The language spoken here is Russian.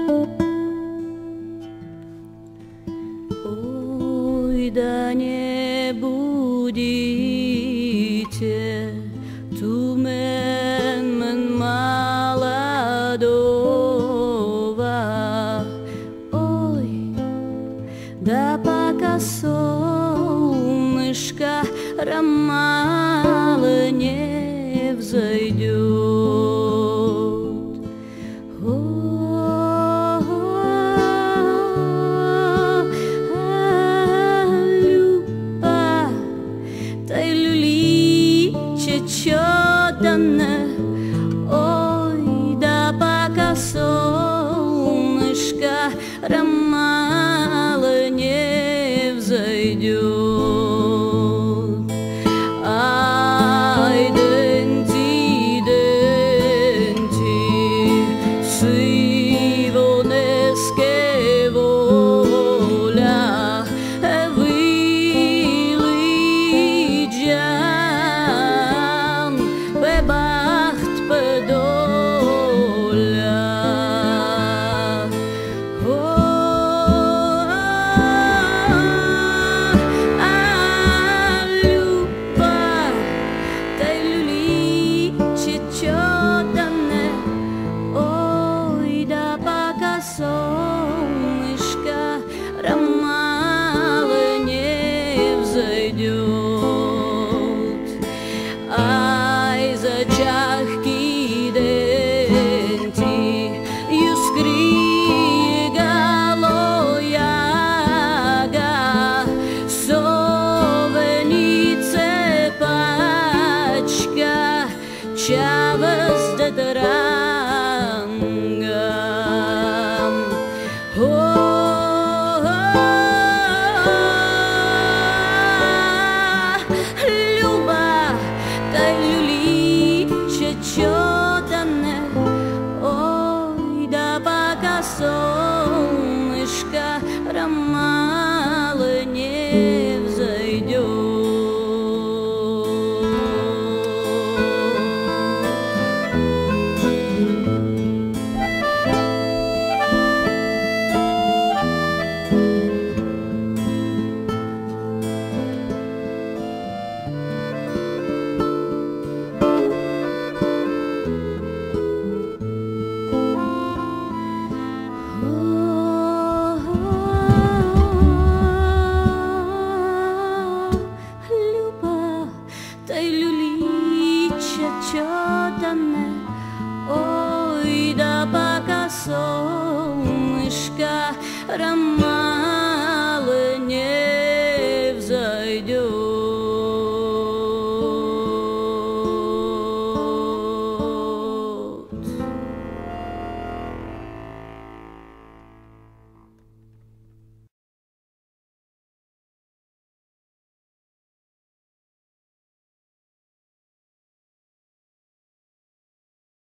Ой, да не будите тумен молодого. Ой, да пока солнышко ромало не взойдет. Ой, да пока солнышко ромало не взойдет. Ай, денти, денти, сивонеске воля, вилиджан, бебахт pedolha. Люба, та люли чечётане. Ой, да пока солнышко ромало не взойдет. Ай, зачахки денти, юскри галояга, совенице пачка, чавас дедрангам. Люба, та люли чечётане. Ой, да пока солнышко ромало не взойдет. Ой, да пока солнышко ромало